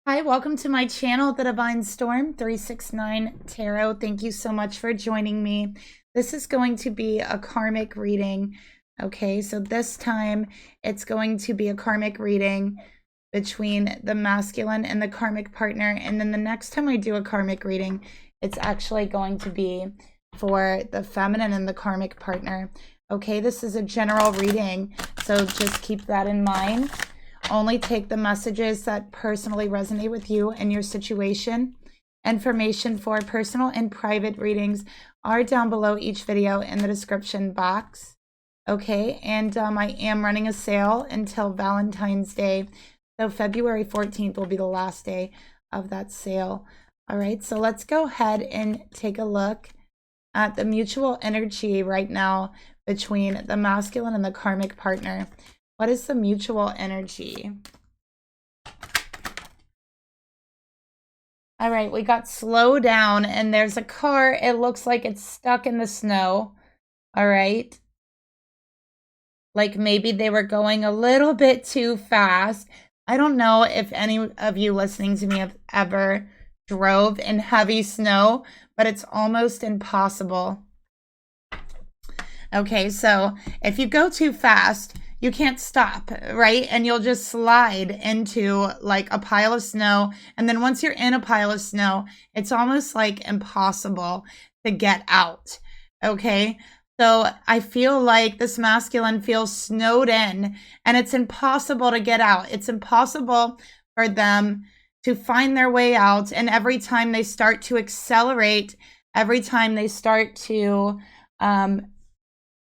Hi, welcome to my channel, The Divine Storm 369 Tarot. Thank you so much for joining me. This is going to be a karmic reading. Okay, so this time it's going to be a karmic reading between the masculine and the karmic partner. And then the next time I do a karmic reading, it's actually going to be for the feminine and the karmic partner. Okay, this is a general reading, so just keep that in mind. Only take the messages that personally resonate with you and your situation. Information for personal and private readings are down below each video in the description box. Okay, and I am running a sale until Valentine's Day. So February 14th will be the last day of that sale. All right, so let's go ahead and take a look at the mutual energy right now between the masculine and the karmic partner. What is the mutual energy? All right, we got slow down and there's a car. It looks like it's stuck in the snow. All right. Like maybe they were going a little bit too fast. I don't know if any of you listening to me have ever drove in heavy snow, but it's almost impossible. Okay, so if you go too fast, you can't stop, right? And you'll just slide into like a pile of snow. And then once you're in a pile of snow, it's almost like impossible to get out. Okay. So I feel like this masculine feels snowed in and it's impossible to get out. It's impossible for them to find their way out. And every time they start to accelerate, every time they start to,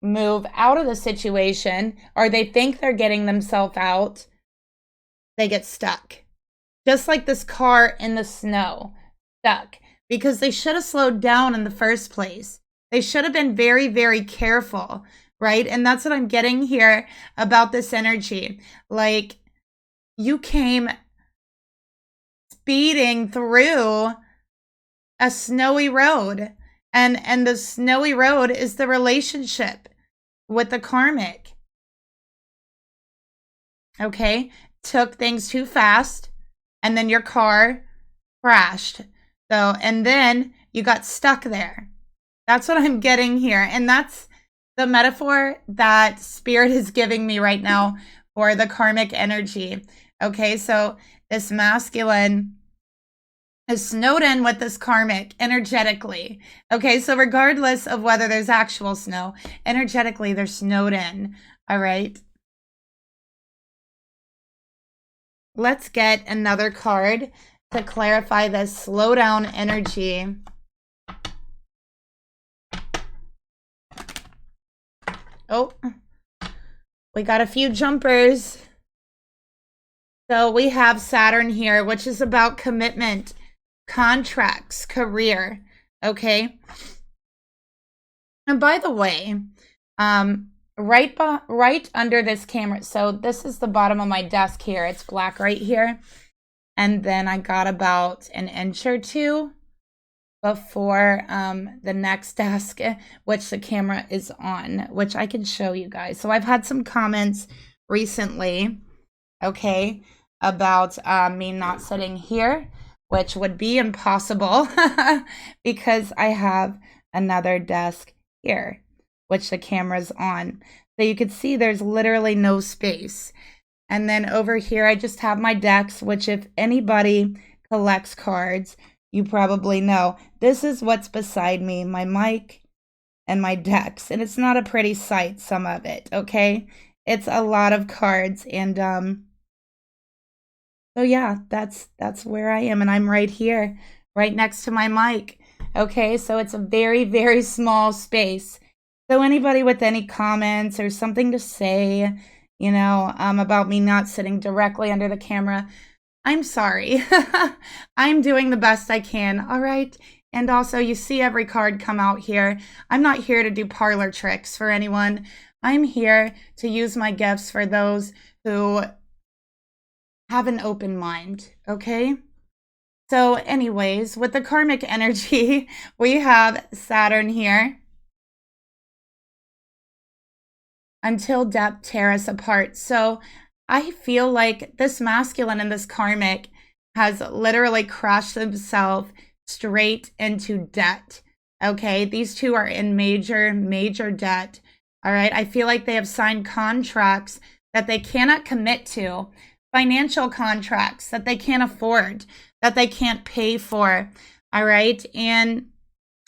move out of the situation, or they think they're getting themselves out, they get stuck. Just like this car in the snow, stuck, because they should have slowed down in the first place. They should have been very, very careful, right? And that's what I'm getting here about this energy. Like, you came speeding through a snowy road, and the snowy road is the relationship with the karmic. Okay, took things too fast, and then your car crashed. So, and then you got stuck there. That's what I'm getting here. And that's the metaphor that Spirit is giving me right now for the karmic energy. Okay, so this masculine is snowed in with this karmic energetically. Okay, so regardless of whether there's actual snow, energetically they're snowed in. All right. Let's get another card to clarify this slow down energy. Oh, we got a few jumpers. So we have Saturn here, which is about commitment, contracts, career. Okay. And by the way, right under this camera, so this is the bottom of my desk here. It's black right here. And then I got about an inch or two before the next desk, which the camera is on, which I can show you guys. So I've had some comments recently, okay, about me not sitting here, which would be impossible because I have another desk here, which the camera's on. So you can see there's literally no space. And then over here, I just have my decks, which if anybody collects cards, you probably know. This is what's beside me, my mic and my decks. And it's not a pretty sight, some of it, okay? It's a lot of cards. And so yeah, that's where I am. And I'm right here, right next to my mic. Okay, so it's a very, very small space. So anybody with any comments or something to say, you know, about me not sitting directly under the camera, I'm sorry. I'm doing the best I can, all right? And also, you see every card come out here. I'm not here to do parlor tricks for anyone. I'm here to use my gifts for those who have an open mind, okay? So anyways, with the karmic energy, we have Saturn here. Until death tear us apart. So I feel like this masculine and this karmic has literally crashed himself straight into debt. Okay, these two are in major, major debt. All right, I feel like they have signed contracts that they cannot commit to, financial contracts that they can't afford, that they can't pay for. All right, and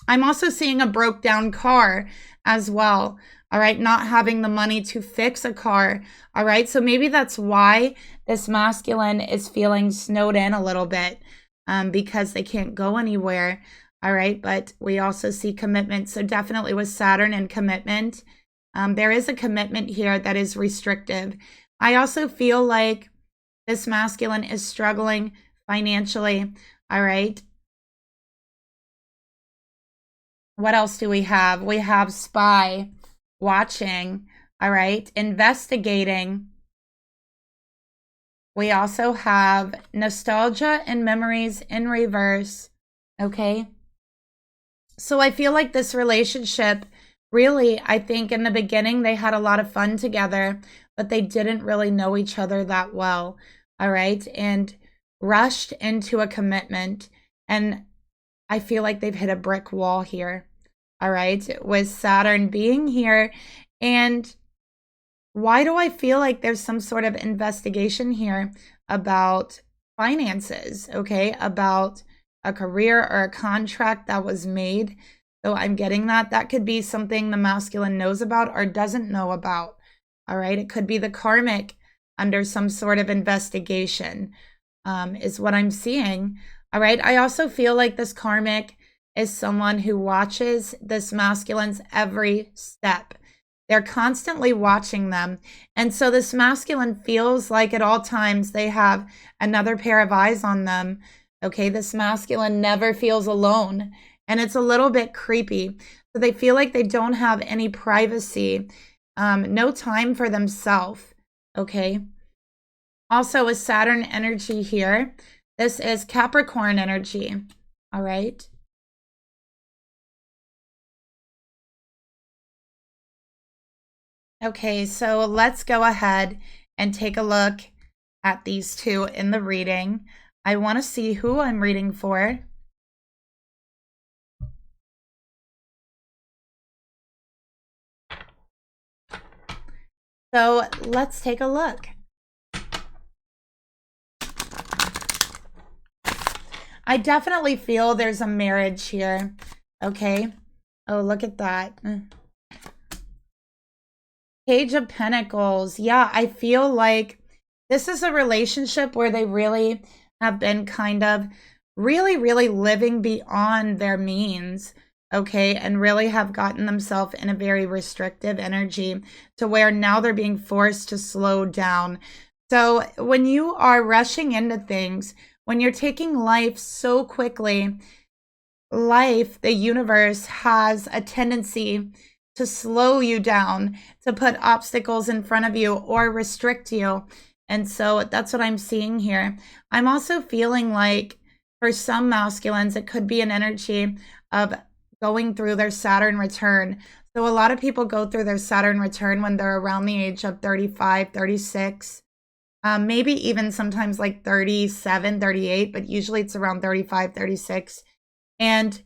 I'm also seeing a broke down car as well. All right, not having the money to fix a car. All right, so maybe that's why this masculine is feeling snowed in a little bit, because they can't go anywhere. All right, but we also see commitment. So definitely with Saturn and commitment, there is a commitment here that is restrictive. I also feel like this masculine is struggling financially. All right. What else do we have? We have spy, watching, all right, investigating. We also have nostalgia and memories in reverse, okay? So I feel like this relationship, really, I think in the beginning they had a lot of fun together, but they didn't really know each other that well, all right? And rushed into a commitment, and I feel like they've hit a brick wall here, all right, with Saturn being here. And why do I feel like there's some sort of investigation here about finances, okay, about a career or a contract that was made? So I'm getting that. That could be something the masculine knows about or doesn't know about, all right? It could be the karmic under some sort of investigation, is what I'm seeing. All right. I also feel like this karmic is someone who watches this masculine's every step. They're constantly watching them. And so this masculine feels like at all times they have another pair of eyes on them. Okay. This masculine never feels alone. And it's a little bit creepy. So they feel like they don't have any privacy, no time for themselves. Okay. Also, with Saturn energy here, this is Capricorn energy, all right? Okay, so let's go ahead and take a look at these two in the reading. I want to see who I'm reading for. So let's take a look. I definitely feel there's a marriage here, okay? Oh, look at that. Page of Pentacles. Yeah, I feel like this is a relationship where they really have been kind of really, really living beyond their means, okay? And really have gotten themselves in a very restrictive energy to where now they're being forced to slow down. So when you are rushing into things, when you're taking life so quickly, life, the universe has a tendency to slow you down, to put obstacles in front of you or restrict you. And so that's what I'm seeing here. I'm also feeling like for some masculines, it could be an energy of going through their Saturn return. So a lot of people go through their Saturn return when they're around the age of 35, 36. Maybe even sometimes like 37, 38, but usually it's around 35, 36. And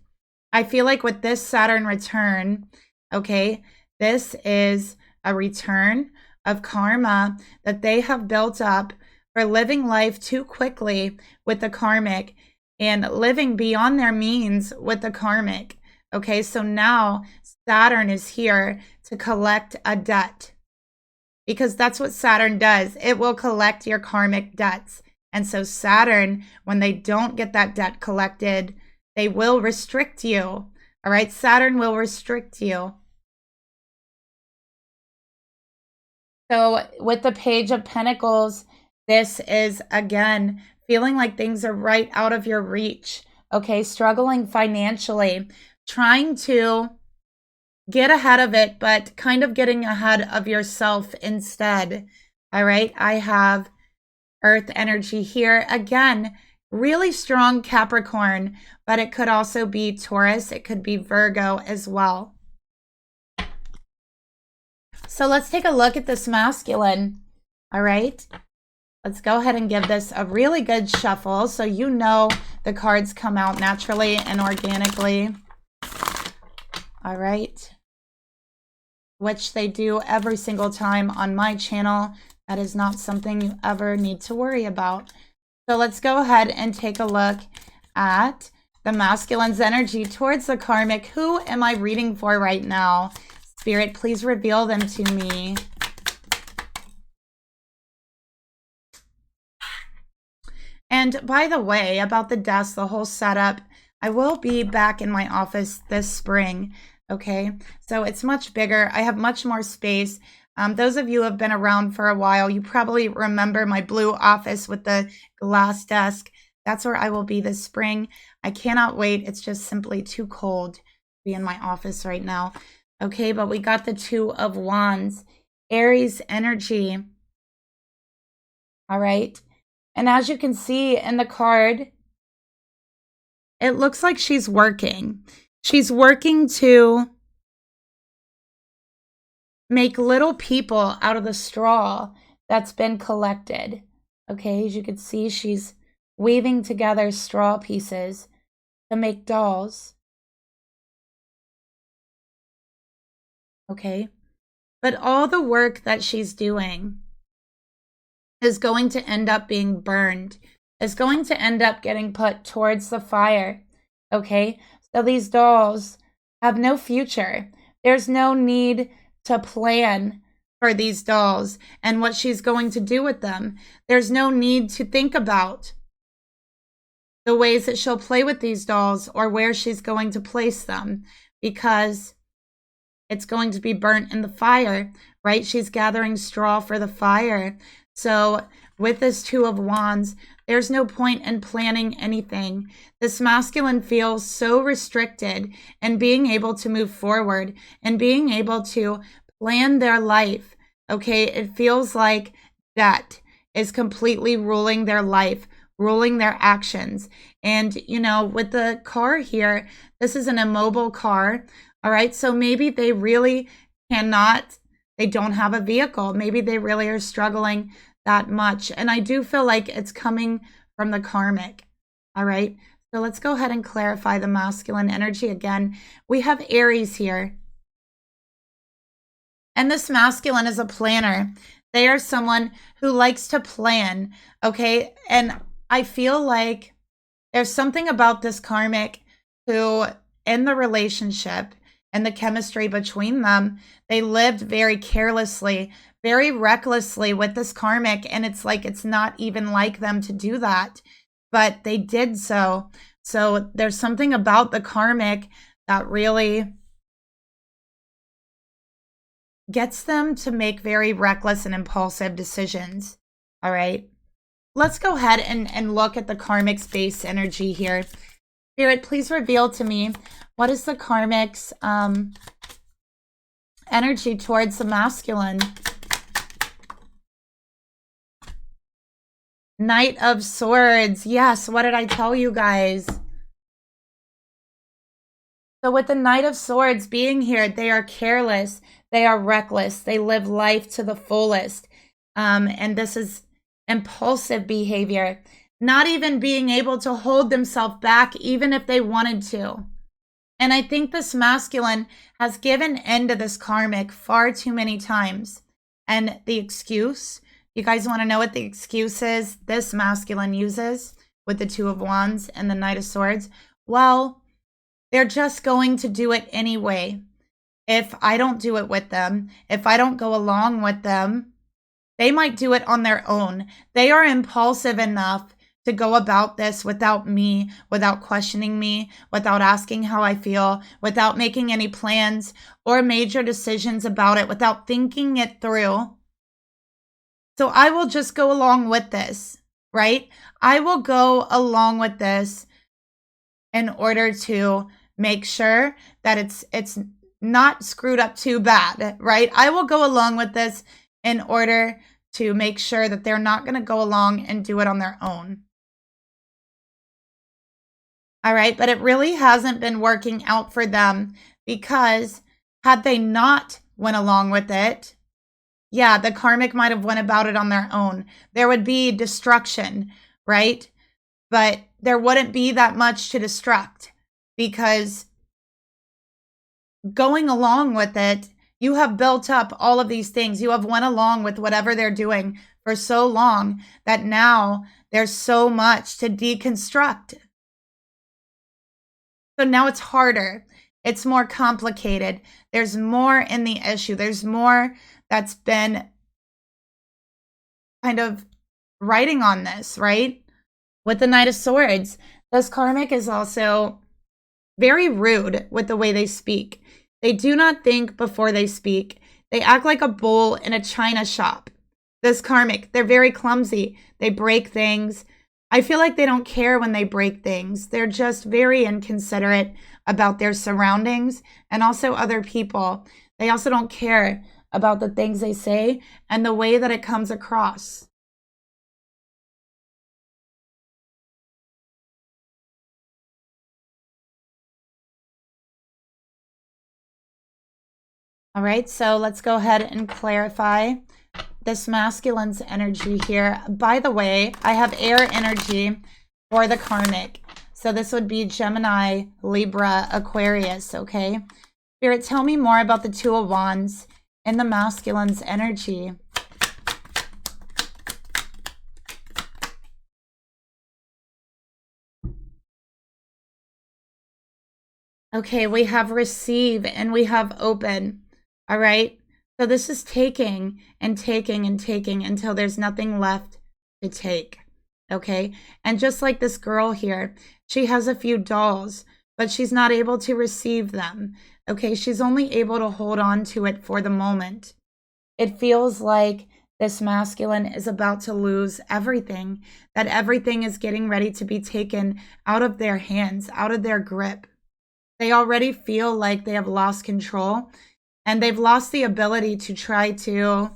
I feel like with this Saturn return, okay, this is a return of karma that they have built up for living life too quickly with the karmic and living beyond their means with the karmic. Okay, so now Saturn is here to collect a debt, because that's what Saturn does. It will collect your karmic debts. And so Saturn, when they don't get that debt collected, they will restrict you. All right, Saturn will restrict you. So with the Page of Pentacles, this is, again, feeling like things are right out of your reach. Okay, struggling financially, trying to get ahead of it, but kind of getting ahead of yourself instead. All right, I have Earth energy here. Again, really strong Capricorn, but it could also be Taurus. It could be Virgo as well. So let's take a look at this masculine. All right, Let's go ahead and give this a really good shuffle so you know the cards come out naturally and organically. All right. Which they do every single time on my channel. That is not something you ever need to worry about. So let's go ahead and take a look at the masculine's energy towards the karmic. Who am I reading for right now? Spirit, please reveal them to me. And by the way, about the desk, the whole setup, I will be back in my office this spring, okay? So it's much bigger. I have much more space. Those of you who have been around for a while, you probably remember my blue office with the glass desk. That's where I will be this spring. I cannot wait. It's just simply too cold to be in my office right now. Okay, but we got the Two of Wands, Aries energy. All right. And as you can see in the card, it looks like she's working. She's working to make little people out of the straw that's been collected. Okay, as you can see, she's weaving together straw pieces to make dolls. Okay, but all the work that she's doing is going to end up being burned, is going to end up getting put towards the fire, okay? So these dolls have no future. There's no need to plan for these dolls and what she's going to do with them. There's no need to think about the ways that she'll play with these dolls or where she's going to place them, because it's going to be burnt in the fire, right? She's gathering straw for the fire. So with this Two of Wands, there's no point in planning anything. This masculine feels so restricted in being able to move forward and being able to plan their life, okay? It feels like debt is completely ruling their life, ruling their actions. And, you know, with the car here, this is an immobile car, all right? So maybe they really cannot, they don't have a vehicle. Maybe they really are struggling that much. And I do feel like it's coming from the karmic. All right. So let's go ahead and clarify the masculine energy again. We have Aries here. And this masculine is a planner. They are someone who likes to plan. Okay. And I feel like there's something about this karmic who, in the relationship and the chemistry between them, they lived very carelessly, very recklessly with this karmic, and it's like it's not even like them to do that, but they did so. So there's something about the karmic that really gets them to make very reckless and impulsive decisions. All right, let's go ahead and look at the karmic's base energy here. Spirit, please reveal to me, what is the karmic's energy towards the masculine? Knight of Swords. Yes, what did I tell you guys? So with the Knight of Swords being here, they are careless. They are reckless. They live life to the fullest. And this is impulsive behavior. Not even being able to hold themselves back, even if they wanted to. And I think this masculine has given in to this karmic far too many times. And the excuse, you guys want to know what the excuse is this masculine uses with the Two of Wands and the Knight of Swords? Well, they're just going to do it anyway. If I don't do it with them, if I don't go along with them, they might do it on their own. They are impulsive enough to go about this without me, without questioning me, without asking how I feel, without making any plans or major decisions about it, without thinking it through. So I will just go along with this, right? I will go along with this in order to make sure that it's not screwed up too bad, right? I will go along with this in order to make sure that they're not going to go along and do it on their own. All right, but it really hasn't been working out for them, because had they not went along with it, yeah, the karmic might have went about it on their own. There would be destruction, right? But there wouldn't be that much to destruct, because going along with it, you have built up all of these things. You have went along with whatever they're doing for so long that now there's so much to deconstruct. So now it's harder. It's more complicated. There's more in the issue. There's more that's been kind of writing on this, right? With the Knight of Swords, this karmic is also very rude with the way they speak. They do not think before they speak. They act like a bull in a china shop. This karmic, they're very clumsy. They break things. I feel like they don't care when they break things. They're just very inconsiderate about their surroundings and also other people. They also don't care about the things they say and the way that it comes across. All right, so let's go ahead and clarify this masculine's energy here. By the way, I have air energy for the karmic. So this would be Gemini, Libra, Aquarius, okay? Spirit, tell me more about the Two of Wands and the masculine's energy. Okay, we have receive and we have open, all right? So this is taking and taking and taking until there's nothing left to take, okay? And just like this girl here, she has a few dolls, but she's not able to receive them, okay? She's only able to hold on to it for the moment. It feels like this masculine is about to lose everything, that everything is getting ready to be taken out of their hands, out of their grip. They already feel like they have lost control, and they've lost the ability to try to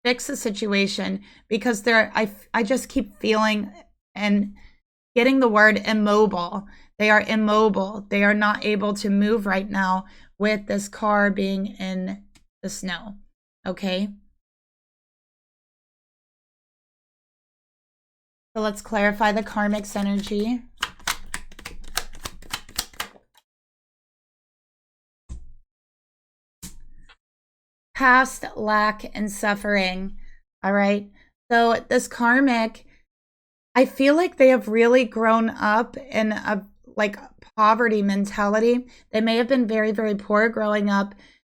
fix the situation, because I just keep feeling and getting the word immobile. They are immobile. They are not able to move right now with this car being in the snow. Okay? So let's clarify the karmic's energy. Past lack and suffering. All right. So this karmic, I feel like they have really grown up in a like poverty mentality. They may have been very, very poor growing up.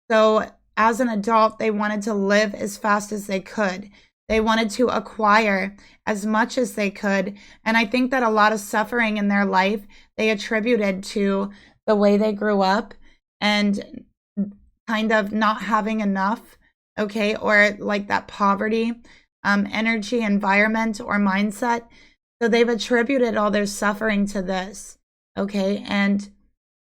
So as an adult, they wanted to live as fast as they could. They wanted to acquire as much as they could. And I think that a lot of suffering in their life, they attributed to the way they grew up and kind of not having enough, okay, or like that poverty energy, environment, or mindset. So they've attributed all their suffering to this, okay? And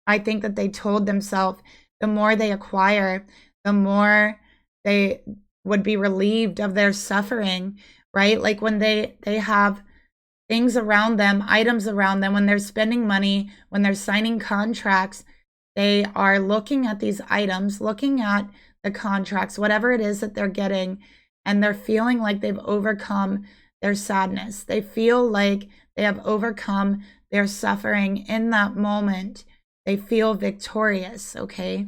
I think that they told themselves the more they acquire, the more they would be relieved of their suffering, right? Like when they have things around them, items around them, when they're spending money, when they're signing contracts, they are looking at these items, looking at the contracts, whatever it is that they're getting, and they're feeling like they've overcome their sadness. They feel like they have overcome their suffering in that moment. They feel victorious, okay?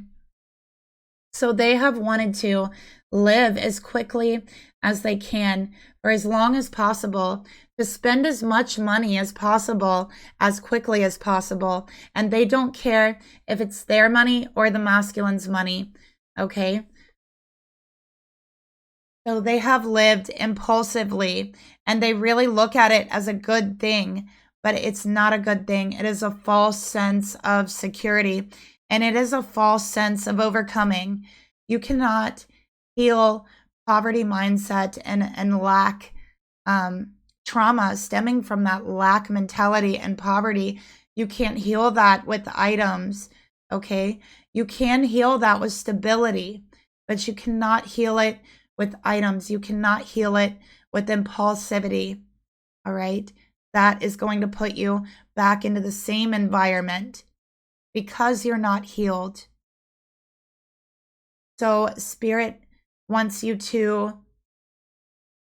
So they have wanted to live as quickly as they can for as long as possible, to spend as much money as possible, as quickly as possible. And they don't care if it's their money or the masculine's money, okay? So they have lived impulsively, and they really look at it as a good thing, but it's not a good thing. It is a false sense of security, and it is a false sense of overcoming. You cannot heal poverty mindset and lack trauma stemming from that lack mentality and poverty. You can't heal that with items, okay? You can heal that with stability, but you cannot heal it with items. You cannot heal it with impulsivity, all right? That is going to put you back into the same environment because you're not healed. So Spirit wants you to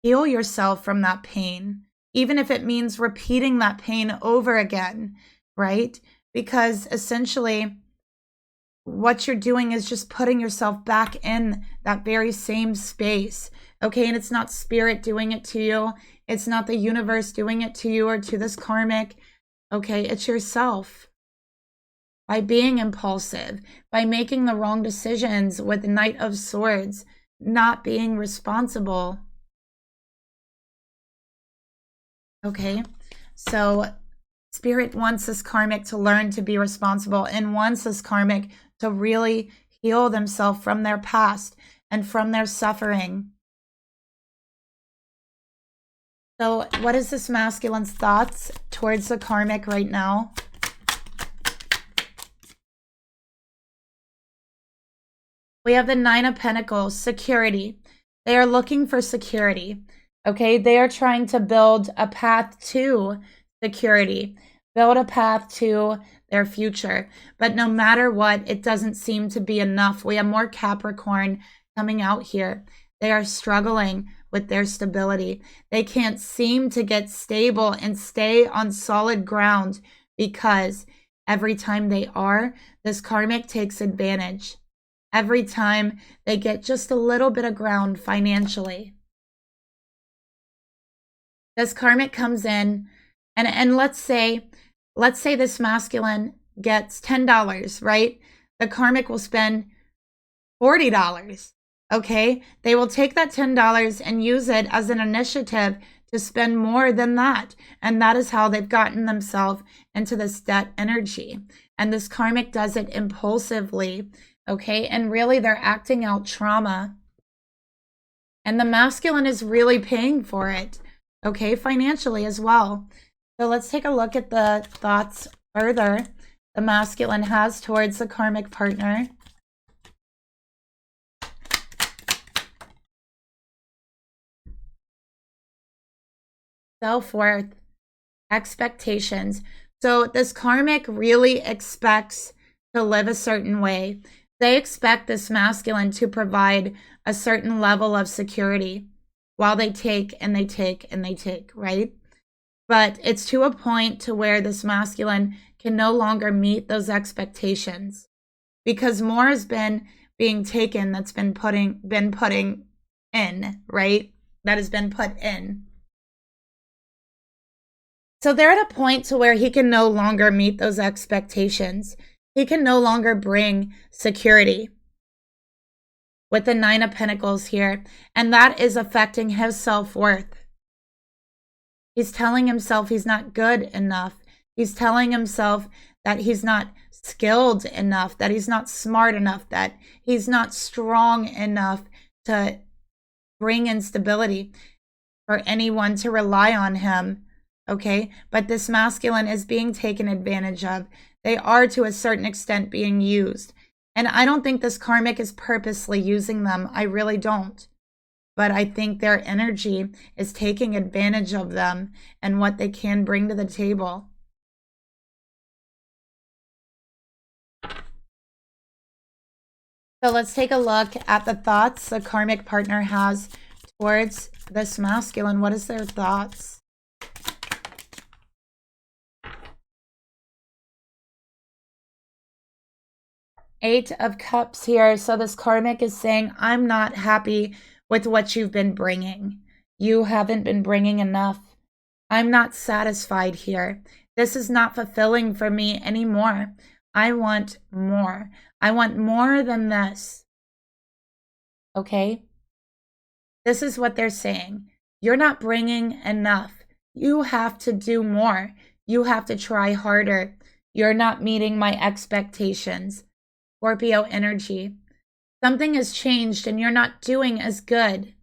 heal yourself from that pain, even if it means repeating that pain over again, right? Because essentially what you're doing is just putting yourself back in that very same space, okay? And it's not spirit doing it to you. It's not the universe doing it to you or to this karmic, okay? It's yourself. By being impulsive, by making the wrong decisions with the Knight of Swords, not being responsible. Okay, so Spirit wants this karmic to learn to be responsible and wants this karmic to really heal themselves from their past and from their suffering. So what is this masculine's thoughts towards the karmic right now? We have the Nine of Pentacles, security. They are looking for security. Okay, they are trying to build a path to security, build a path to their future. But no matter what, it doesn't seem to be enough. We have more Capricorn coming out here. They are struggling with their stability. They can't seem to get stable and stay on solid ground because every time they are, this karmic takes advantage. Every time they get just a little bit of ground financially. This karmic comes in and let's say this masculine gets $10, right? The karmic will spend $40, okay? They will take that $10 and use it as an initiative to spend more than that. And that is how they've gotten themselves into this debt energy. And this karmic does it impulsively, okay? And really they're acting out trauma. And the masculine is really paying for it. Okay, financially as well. So let's take a look at the thoughts further the masculine has towards the karmic partner. Self-worth, expectations. So this karmic really expects to live a certain way. They expect this masculine to provide a certain level of security. While they take and they take and they take, right? But it's to a point to where this masculine can no longer meet those expectations because more has been being taken that's been putting in, right? That has been put in. So they're at a point to where he can no longer meet those expectations. He can no longer bring security. With the Nine of Pentacles here, and that is affecting his self-worth. He's telling himself he's not good enough. He's telling himself that he's not skilled enough, that he's not smart enough, that he's not strong enough to bring in stability for anyone to rely on him, okay? But this masculine is being taken advantage of. They are to a certain extent being used. And I don't think this karmic is purposely using them. I really don't. But I think their energy is taking advantage of them and what they can bring to the table. So let's take a look at the thoughts the karmic partner has towards this masculine. What is their thoughts? Eight of Cups here. So this karmic is saying, I'm not happy with what you've been bringing. You haven't been bringing enough. I'm not satisfied here. This is not fulfilling for me anymore. I want more. I want more than this. Okay? This is what they're saying. You're not bringing enough. You have to do more. You have to try harder. You're not meeting my expectations. Scorpio energy. Something has changed and you're not doing as good.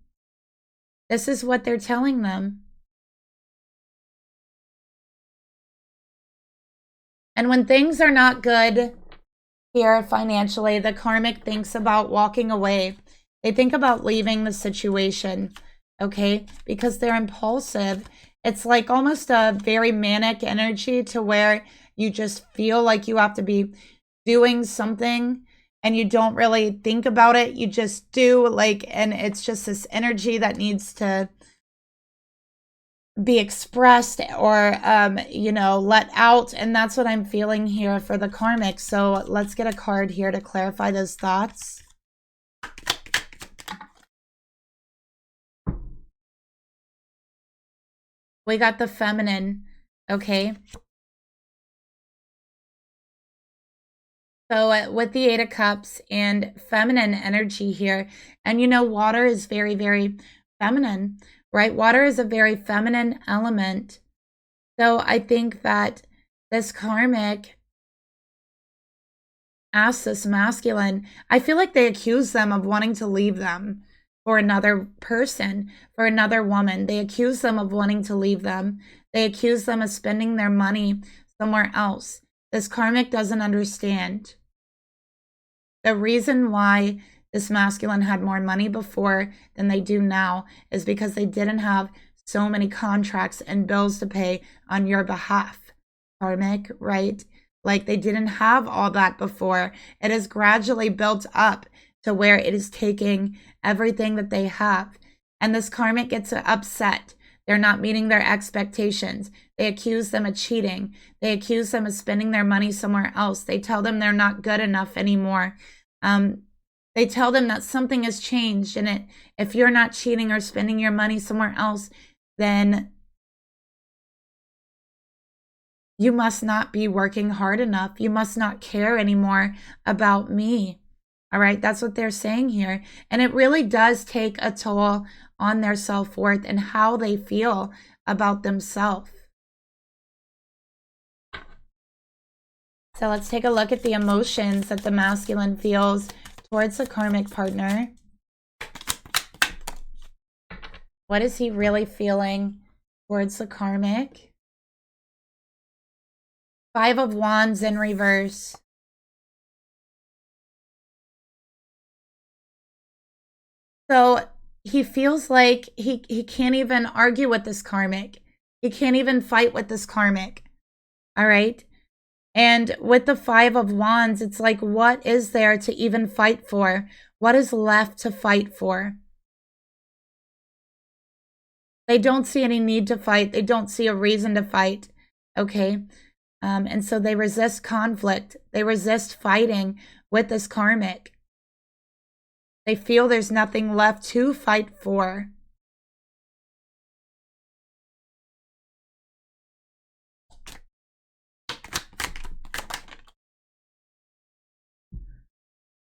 This is what they're telling them. And when things are not good here financially, the karmic thinks about walking away. They think about leaving the situation, okay? Because they're impulsive. It's like almost a very manic energy to where you just feel like you have to be doing something and you don't really think about it. You just do, like, and it's just this energy that needs to be expressed or, you know, let out. And that's what I'm feeling here for the karmic. So let's get a card here to clarify those thoughts. We got the feminine, okay? So with the Eight of Cups and feminine energy here, and you know, water is very, very feminine, right? Water is a very feminine element. So I think that this karmic asks this masculine, I feel like they accuse them of wanting to leave them for another person, for another woman. They accuse them of wanting to leave them. They accuse them of spending their money somewhere else. This karmic doesn't understand. The reason why this masculine had more money before than they do now is because they didn't have so many contracts and bills to pay on your behalf, karmic, right? Like they didn't have all that before. It has gradually built up to where it is taking everything that they have. And this karmic gets upset. They're not meeting their expectations. They accuse them of cheating. They accuse them of spending their money somewhere else. They tell them they're not good enough anymore. They tell them that something has changed, and if you're not cheating or spending your money somewhere else, then you must not be working hard enough. You must not care anymore about me. All right, that's what they're saying here. And it really does take a toll on their self-worth and how they feel about themselves. So let's take a look at the emotions that the masculine feels towards the karmic partner. What is he really feeling towards the karmic? Five of Wands in reverse. So he feels like he can't even argue with this karmic. He can't even fight with this karmic. All right. And with the Five of Wands, it's like, what is there to even fight for? What is left to fight for? They don't see any need to fight. They don't see a reason to fight. Okay. And so they resist conflict. They resist fighting with this karmic. They feel there's nothing left to fight for.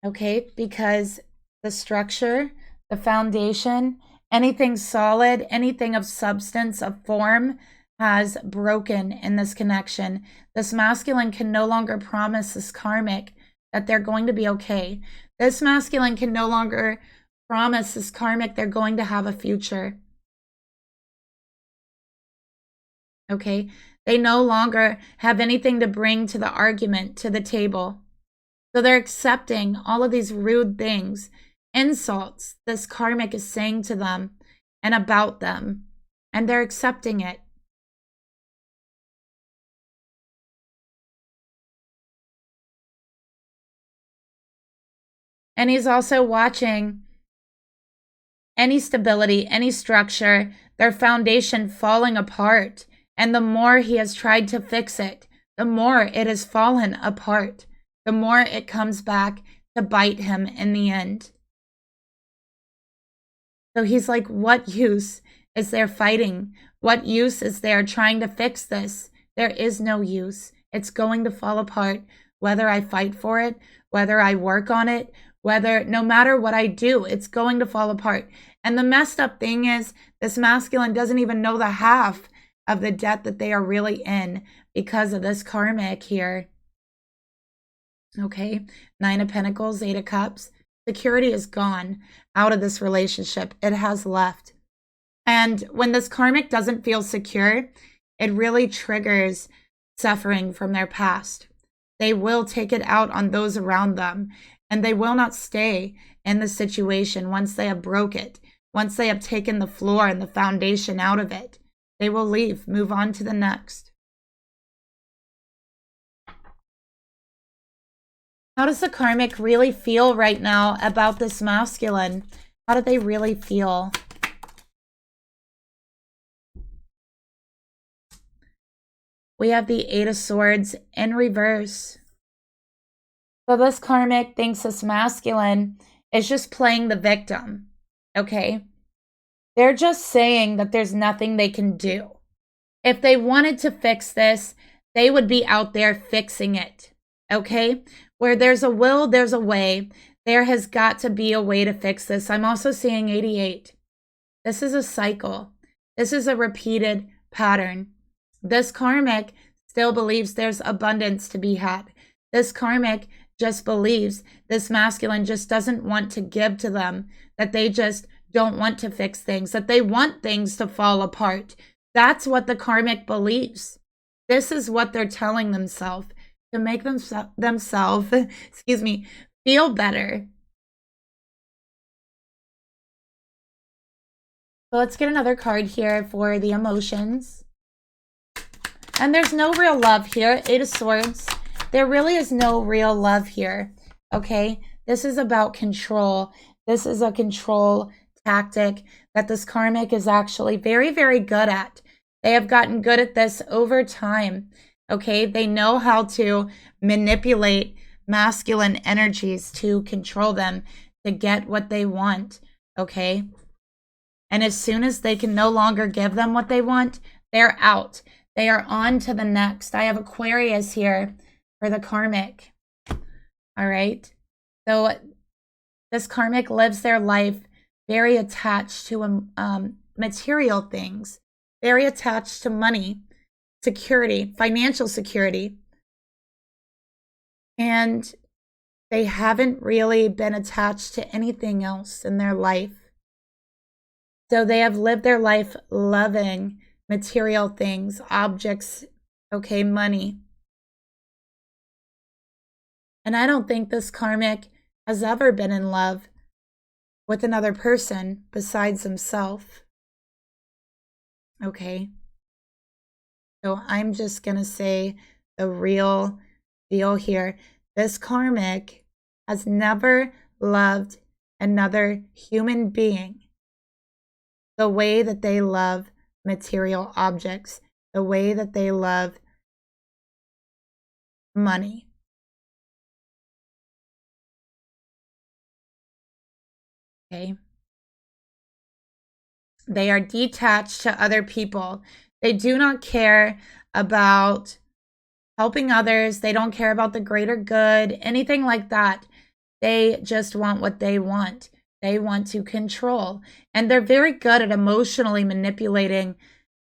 Okay, because the structure, the foundation, anything solid, anything of substance, of form, has broken in this connection. This masculine can no longer promise this karmic that they're going to be okay. This masculine can no longer promise this karmic they're going to have a future. Okay? They no longer have anything to bring to the argument, to the table. So they're accepting all of these rude things, insults this karmic is saying to them and about them, and they're accepting it. And he's also watching any stability, any structure, their foundation falling apart. And the more he has tried to fix it, the more it has fallen apart. The more it comes back to bite him in the end. So he's like, what use is there fighting? What use is there trying to fix this? There is no use. It's going to fall apart, whether I fight for it, whether I work on it, whether, no matter what I do, it's going to fall apart. And the messed up thing is, this masculine doesn't even know the half of the debt that they are really in because of this karmic here. Okay, Nine of Pentacles, Eight of Cups. Security is gone out of this relationship. It has left. And when this karmic doesn't feel secure, it really triggers suffering from their past. They will take it out on those around them, and they will not stay in the situation once they have broke it. Once they have taken the floor and the foundation out of it, they will leave, move on to the next. How does the karmic really feel right now about this masculine? How do they really feel? We have the Eight of Swords in reverse. So this karmic thinks this masculine is just playing the victim, okay? They're just saying that there's nothing they can do. If they wanted to fix this, they would be out there fixing it, okay? Where there's a will, there's a way. There has got to be a way to fix this. I'm also seeing 88. This is a cycle. This is a repeated pattern. This karmic still believes there's abundance to be had. This karmic just believes this masculine just doesn't want to give to them, that they just don't want to fix things, that they want things to fall apart. That's what the karmic believes. This is what they're telling themselves to make themselves, excuse me, feel better. So let's get another card here for the emotions. And there's no real love here. Eight of Swords. There really is no real love here, okay? This is about control. This is a control tactic that this karmic is actually very, very good at. They have gotten good at this over time, okay? They know how to manipulate masculine energies to control them, to get what they want, okay? And as soon as they can no longer give them what they want, they're out. They are on to the next. I have Aquarius here for the karmic. All right. So this karmic lives their life very attached to material things, very attached to money, security, financial security. And they haven't really been attached to anything else in their life. So they have lived their life loving material things, objects, okay, money. And I don't think this karmic has ever been in love with another person besides himself. Okay. So I'm just going to say the real deal here. This karmic has never loved another human being the way that they love material objects, the way that they love money. Okay. They are detached to other people. They do not care about helping others. They don't care about the greater good, anything like that. They just want what they want. They want to control. And they're very good at emotionally manipulating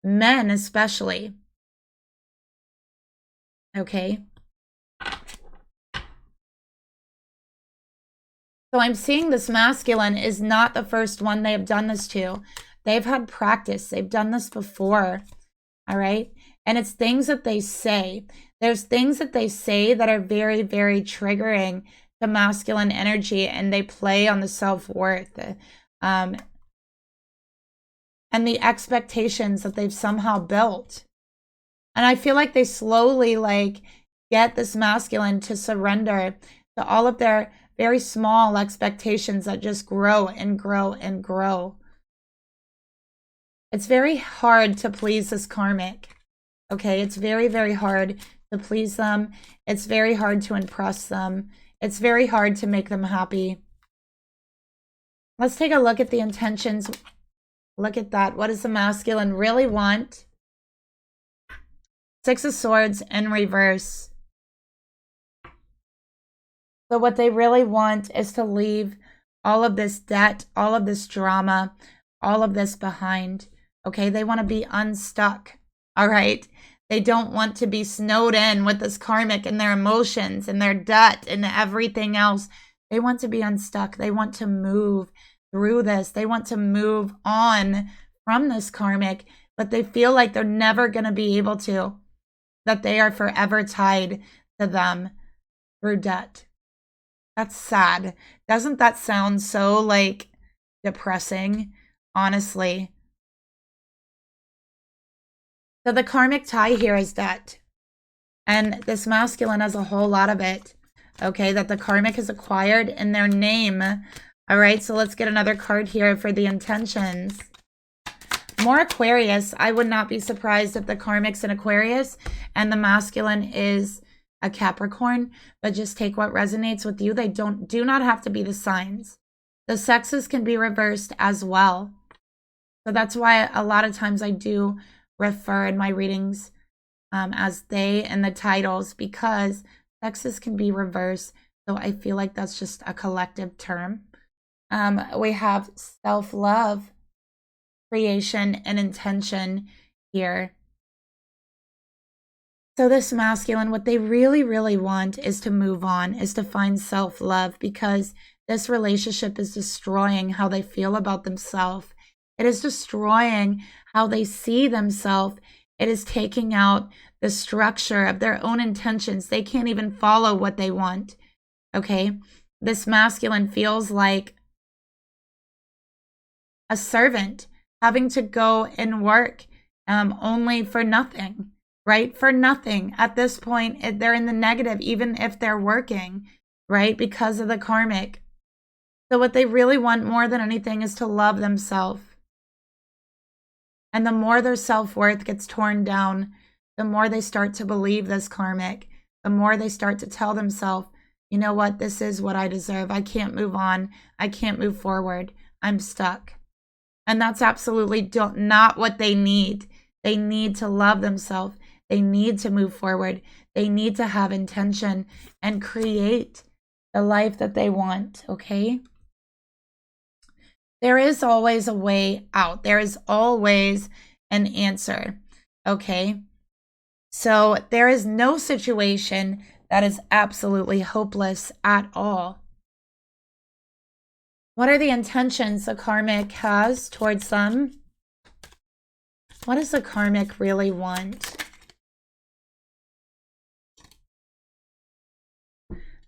men, especially. Okay. So I'm seeing this masculine is not the first one they have done this to. They've had practice. They've done this before. All right. And it's things that they say. There's things that they say that are very, very triggering to masculine energy, and they play on the self-worth and the expectations that they've somehow built. And I feel like they slowly get this masculine to surrender to all of their very small expectations that just grow and grow and grow. It's very hard to please this karmic. Okay, it's very, very hard to please them. It's very hard to impress them. It's very hard to make them happy. Let's take a look at the intentions. Look at that. What does the masculine really want? Six of Swords in reverse. So what they really want is to leave all of this debt, all of this drama, all of this behind. Okay, they want to be unstuck. All right. They don't want to be snowed in with this karmic and their emotions and their debt and everything else. They want to be unstuck. They want to move through this. They want to move on from this karmic, but they feel like they're never going to be able to, that they are forever tied to them through debt. That's sad. Doesn't that sound so depressing, honestly? So the karmic tie here is debt. And this masculine has a whole lot of it. okay, that the karmic has acquired in their name. All right, so let's get another card here for the intentions. More Aquarius. I would not be surprised if the karmic's an Aquarius and the masculine is a Capricorn, but just take what resonates with you. They do not have to be the signs. The sexes can be reversed as well. So that's why a lot of times I do refer in my readings as they and the titles, because sexes can be reversed. So I feel like that's just a collective term. We have self-love, creation, and intention here. So this masculine, what they really, really want is to move on, is to find self-love, because this relationship is destroying how they feel about themselves. It is destroying how they see themselves. It is taking out the structure of their own intentions. They can't even follow what they want, okay? This masculine feels like a servant having to go and work only for nothing, right? For nothing. At this point, they're in the negative, even if they're working, right? Because of the karmic. So what they really want more than anything is to love themselves. And the more their self-worth gets torn down, the more they start to believe this karmic, the more they start to tell themselves, you know what, this is what I deserve. I can't move on. I can't move forward. I'm stuck. And that's absolutely not what they need. They need to love themselves. They need to move forward. They need to have intention and create the life that they want, okay? There is always a way out. There is always an answer, okay? So there is no situation that is absolutely hopeless at all. What are the intentions the karmic has towards them? What does the karmic really want?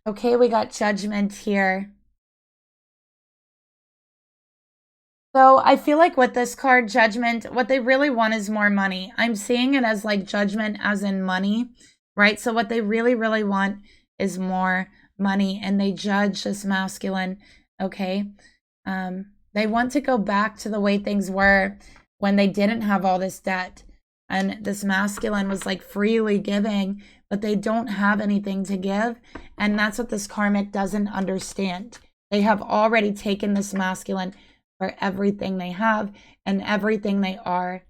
Okay, we got judgment here. So I feel like with this card, judgment, what they really want is more money. I'm seeing it as like judgment as in money, right? So what they really, really want is more money, and they judge this masculine, okay? They want to go back to the way things were when they didn't have all this debt. And this masculine was like freely giving, but they don't have anything to give. And that's what this karmic doesn't understand. They have already taken this masculine for everything they have and everything they are.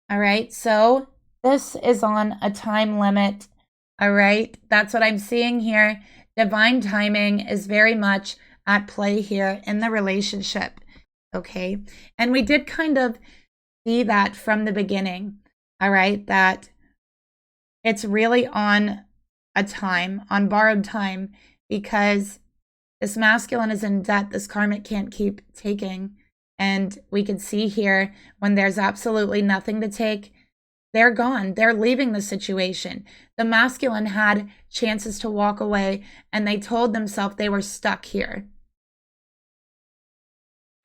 All right, so this is on a time limit. All right, that's what I'm seeing here. Divine timing is very much at play here in the relationship, okay? And we did kind of see that from the beginning, all right, that it's really on a time, on borrowed time, because this masculine is in debt. This karmic can't keep taking. And we can see here when there's absolutely nothing to take, they're gone. They're leaving the situation. The masculine had chances to walk away, and they told themselves they were stuck here.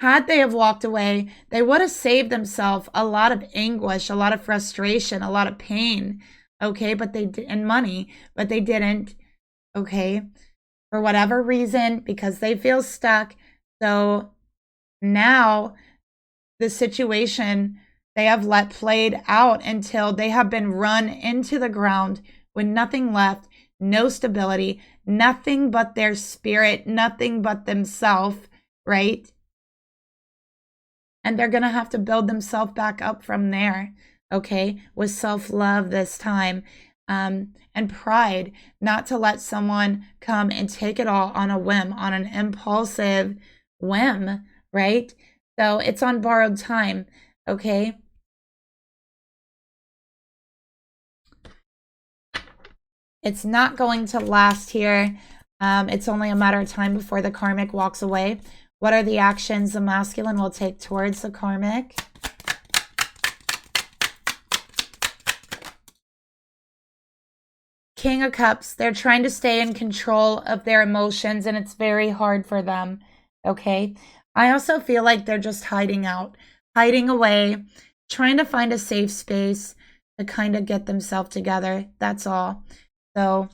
Had they have walked away, they would have saved themselves a lot of anguish, a lot of frustration, a lot of pain, okay? But they did, and money, but they didn't, okay? For whatever reason, because they feel stuck. So now the situation they have let played out until they have been run into the ground with nothing left, no stability, nothing but their spirit, nothing but themselves, right? And they're going to have to build themselves back up from there, okay? With self-love this time. And pride, not to let someone come and take it all on a whim, on an impulsive whim, right? So it's on borrowed time, okay? It's not going to last here. It's only a matter of time before the karmic walks away. What are the actions the masculine will take towards the karmic? King of Cups, they're trying to stay in control of their emotions, and it's very hard for them, okay? I also feel like they're just hiding out, hiding away, trying to find a safe space, to kind of get themselves together. That's all. So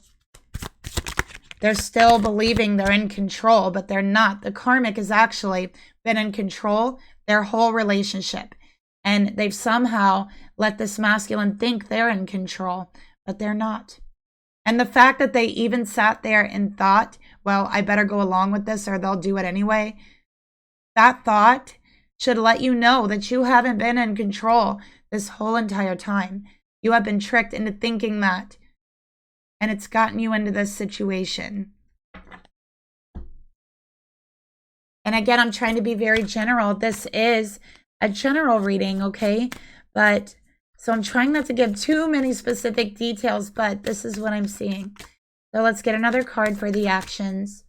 they're still believing they're in control, but they're not. The karmic has actually been in control their whole relationship. And they've somehow let this masculine think they're in control, but they're not. And the fact that they even sat there and thought, well, I better go along with this or they'll do it anyway. That thought should let you know that you haven't been in control this whole entire time. You have been tricked into thinking that. And it's gotten you into this situation. And again, I'm trying to be very general. This is a general reading, okay? But so I'm trying not to give too many specific details, but this is what I'm seeing. So let's get another card for the actions.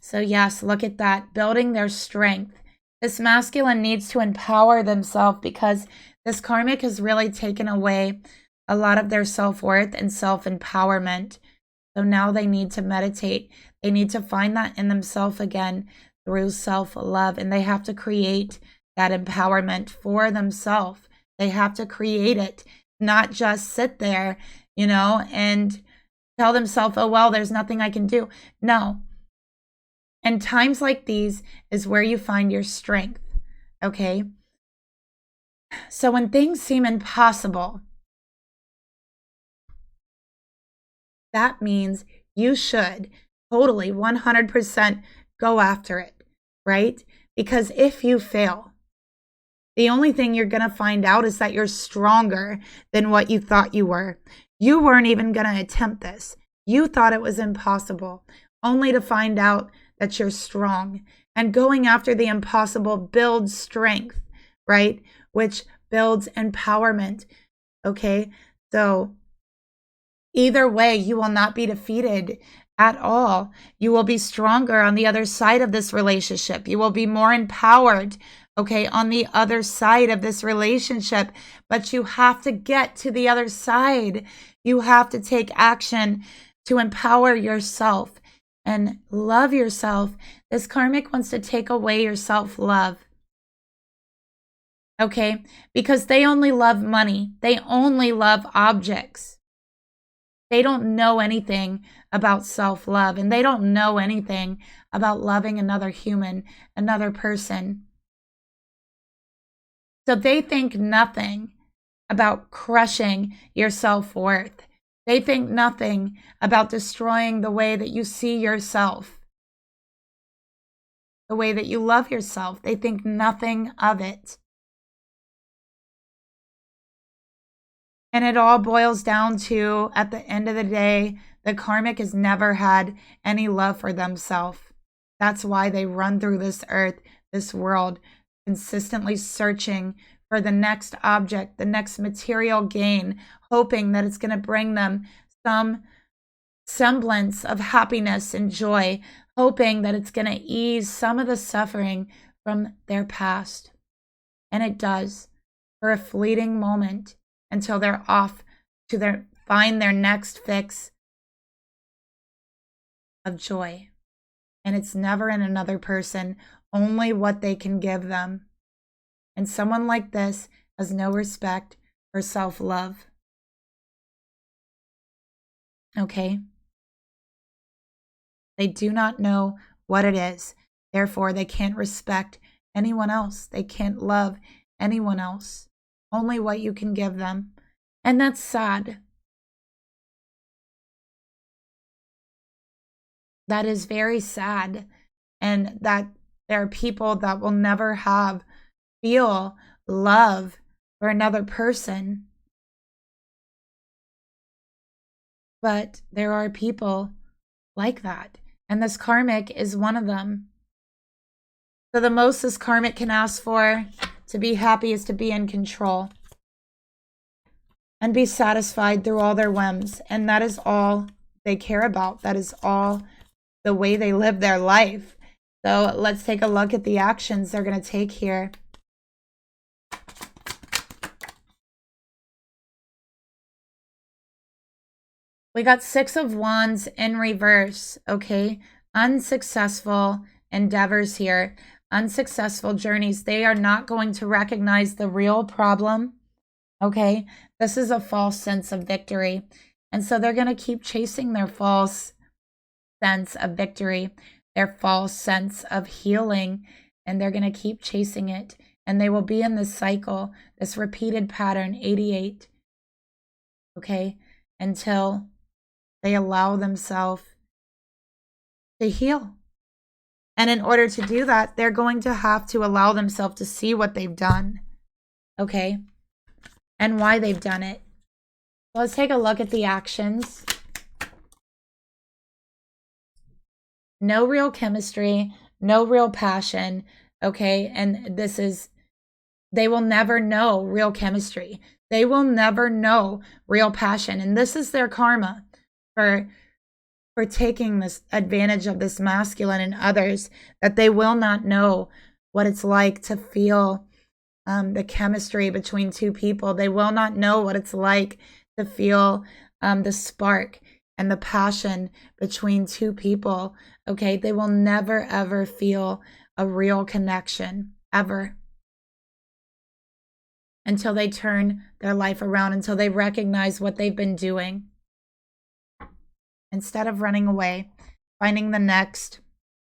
So yes, look at that. Building their strength. This masculine needs to empower themselves because this karmic has really taken away a lot of their self-worth and self-empowerment. So now they need to meditate. They need to find that in themselves again through self-love. And they have to create that empowerment for themselves. They have to create it, not just sit there, you know, and tell themselves, oh, well, there's nothing I can do. No. And times like these is where you find your strength, okay? So when things seem impossible, that means you should totally 100% go after it, right? Because if you fail, the only thing you're going to find out is that you're stronger than what you thought you were. You weren't even going to attempt this. You thought it was impossible, only to find out that you're strong. And going after the impossible builds strength, right? Which builds empowerment, okay? So either way, you will not be defeated at all. You will be stronger on the other side of this relationship. You will be more empowered, okay, on the other side of this relationship. But you have to get to the other side. You have to take action to empower yourself and love yourself. This karmic wants to take away your self-love. Okay? Because they only love money. They only love objects. They don't know anything about self-love, and they don't know anything about loving another human, another person. So they think nothing about crushing your self-worth. They think nothing about destroying the way that you see yourself, the way that you love yourself. They think nothing of it. And it all boils down to, at the end of the day, the karmic has never had any love for themselves. That's why they run through this earth, this world, consistently searching for the next object, the next material gain, hoping that it's going to bring them some semblance of happiness and joy, hoping that it's going to ease some of the suffering from their past. And it does, for a fleeting moment, until they're off to find their next fix of joy. And it's never in another person, only what they can give them. And someone like this has no respect for self-love. Okay? They do not know what it is. Therefore, they can't respect anyone else. They can't love anyone else. Only what you can give them. And that's sad. That is very sad. And that there are people that will never feel love for another person. But there are people like that. And this karmic is one of them. So the most this karmic can ask for to be happy is to be in control. And be satisfied through all their whims. And that is all they care about. That is all the way they live their life. So let's take a look at the actions they're going to take here. We got 6 of Wands in reverse, okay? Unsuccessful endeavors here. Unsuccessful journeys. They are not going to recognize the real problem Okay, this is a false sense of victory. And so they're going to keep chasing their false sense of victory, their false sense of healing, and they're going to keep chasing it. And they will be in this cycle, this repeated pattern, 88, okay, until they allow themselves to heal. And in order to do that, they're going to have to allow themselves to see what they've done, okay, and why they've done it. Let's take a look at the actions. No real chemistry, no real passion, okay? And this is, they will never know real chemistry. They will never know real passion. And this is their karma for taking this advantage of this masculine and others, that they will not know what it's like to feel the chemistry between two people. They will not know what it's like to feel the spark and the passion between two people, okay? They will never, ever feel a real connection, ever, until they turn their life around, until they recognize what they've been doing. Instead of running away, finding the next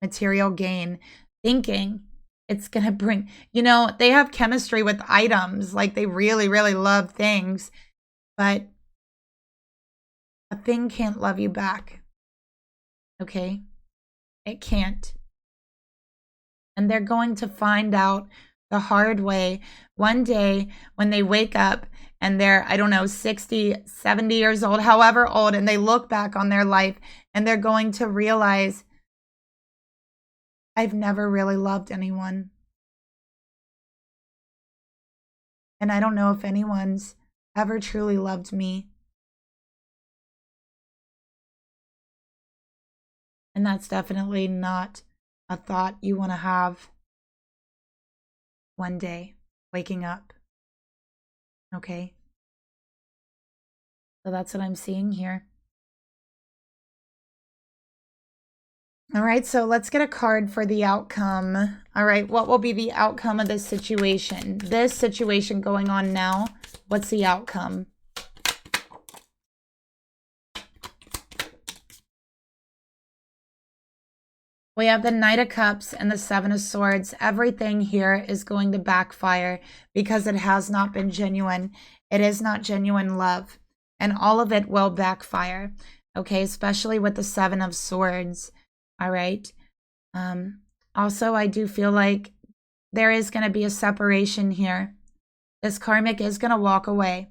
material gain, thinking it's going to bring, you know, they have chemistry with items, like they really, really love things, but a thing can't love you back, okay? It can't. And they're going to find out the hard way one day when they wake up and they're, I don't know, 60, 70 years old, however old, and they look back on their life and they're going to realize, I've never really loved anyone. And I don't know if anyone's ever truly loved me. And that's definitely not a thought you want to have one day, waking up. Okay? So that's what I'm seeing here. All right, so let's get a card for the outcome. All right, what will be the outcome of this situation? This situation going on now, what's the outcome? We have the Knight of Cups and the Seven of Swords. Everything here is going to backfire because it has not been genuine. It is not genuine love. And all of it will backfire. Okay, especially with the Seven of Swords. All right. Also, I do feel like there is going to be a separation here. This karmic is going to walk away.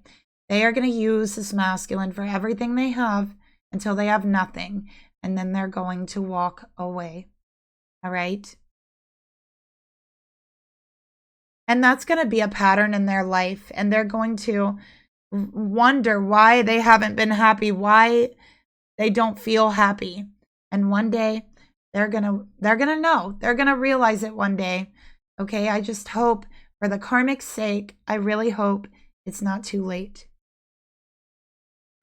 They are going to use this masculine for everything they have until they have nothing. And then they're going to walk away. All right. And that's going to be a pattern in their life. And they're going to wonder why they haven't been happy, why they don't feel happy. And one day they're going to know. They're going to realize it one day. Okay. I just hope, for the karmic's sake, I really hope it's not too late.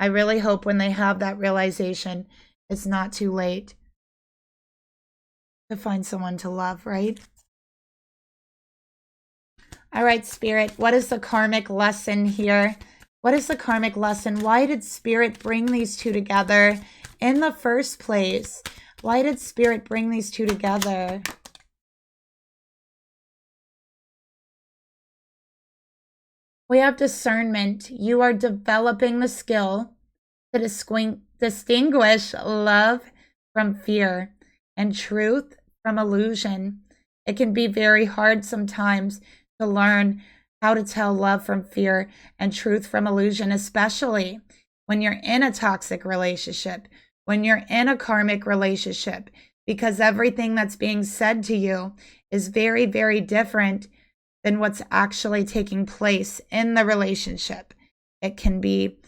I really hope when they have that realization, it's not too late to find someone to love, right? All right, Spirit, what is the karmic lesson here? What is the karmic lesson? Why did Spirit bring these two together in the first place? Why did Spirit bring these two together? We have discernment. You are developing the skill to distinguish love from fear and truth from illusion. It can be very hard sometimes to learn how to tell love from fear and truth from illusion, especially when you're in a toxic relationship, when you're in a karmic relationship, because everything that's being said to you is very, very different than what's actually taking place in the relationship. It can be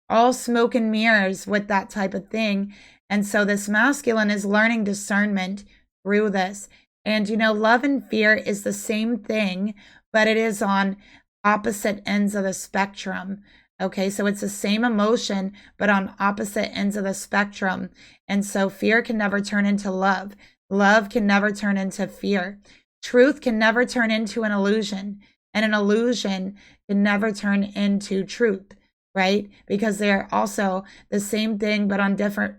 all smoke and mirrors with that type of thing. And so this masculine is learning discernment through this. And, you know, love and fear is the same thing, but it is on opposite ends of the spectrum. Okay, so it's the same emotion, but on opposite ends of the spectrum. And so fear can never turn into love. Love can never turn into fear. Truth can never turn into an illusion. and an illusion can never turn into truth, right? Because they're also the same thing, but on different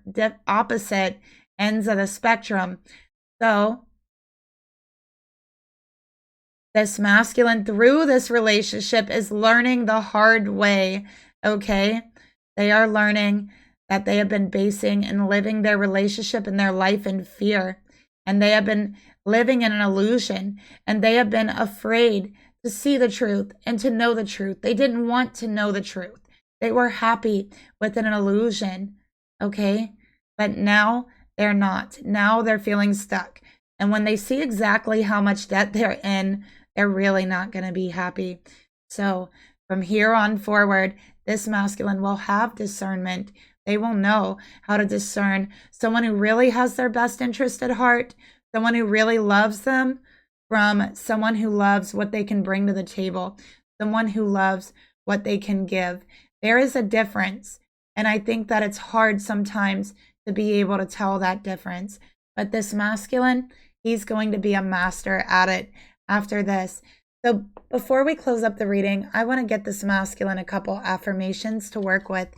opposite ends of the spectrum. So this masculine through this relationship is learning the hard way, okay? They are learning that they have been basing and living their relationship and their life in fear. And they have been living in an illusion. And they have been afraid to see the truth and to know the truth. They didn't want to know the truth. They were happy within an illusion, okay? But now they're not. Now they're feeling stuck. And when they see exactly how much debt they're in, they're really not going to be happy. So from here on forward, this masculine will have discernment. They will know how to discern someone who really has their best interest at heart, someone who really loves them, from someone who loves what they can bring to the table, someone who loves what they can give. There is a difference. And I think that it's hard sometimes to be able to tell that difference. But this masculine, he's going to be a master at it after this. So before we close up the reading, I want to get this masculine a couple affirmations to work with.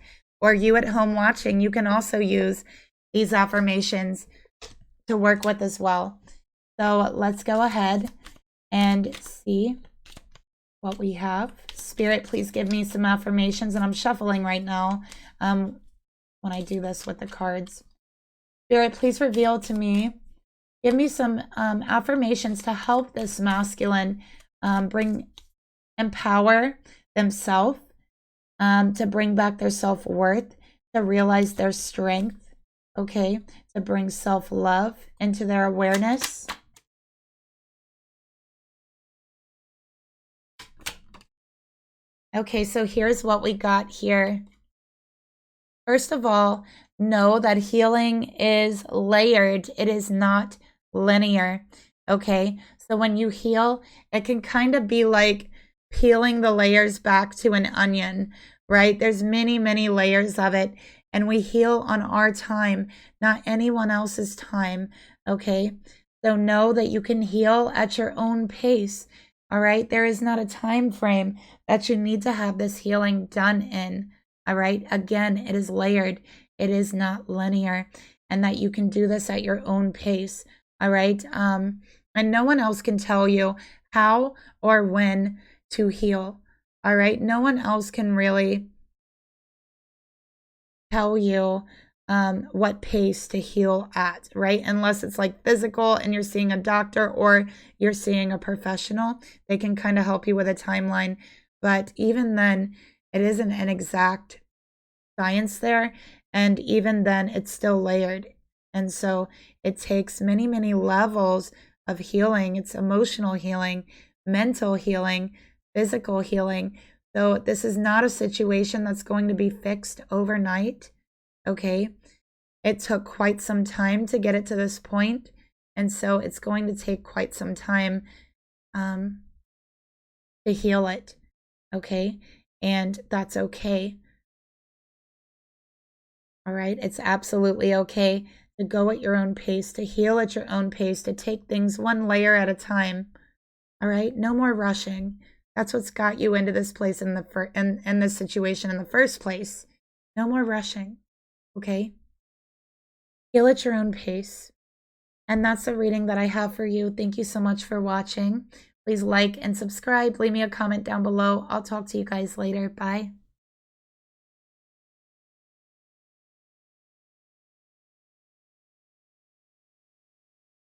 Or you at home watching, you can also use these affirmations to work with as well. So let's go ahead and see what we have. Spirit, please give me some affirmations. And I'm shuffling right now when I do this with the cards. Spirit, please reveal to me. Give me some affirmations to help this masculine empower themselves, to bring back their self-worth, to realize their strength, okay? To bring self-love into their awareness. Okay, so here's what we got here. First of all, know that healing is layered. It is not linear, okay? So when you heal, it can kind of be like peeling the layers back to an onion, right? There's many, many layers of it, and we heal on our time, not anyone else's time, okay? So know that you can heal at your own pace, all right? There is not a time frame that you need to have this healing done in, all right? Again, it is layered. It is not linear, and that you can do this at your own pace, all right? And no one else can tell you how or when to heal, all right? No one else can really tell you what pace to heal at, right? Unless it's like physical and you're seeing a doctor or you're seeing a professional. They can kind of help you with a timeline. But even then, it isn't an exact science there. And even then, it's still layered. And so it takes many, many levels of healing. It's emotional healing, mental healing, physical healing. So this is not a situation that's going to be fixed overnight, okay? It took quite some time to get it to this point, and so it's going to take quite some time to heal it, okay? And that's okay. All right, it's absolutely okay to go at your own pace, to heal at your own pace, to take things one layer at a time. All right, no more rushing. That's what's got you into this place in this situation in the first place. No more rushing, okay? Heal at your own pace. And that's the reading that I have for you. Thank you so much for watching. Please like and subscribe. Leave me a comment down below. I'll talk to you guys later. Bye.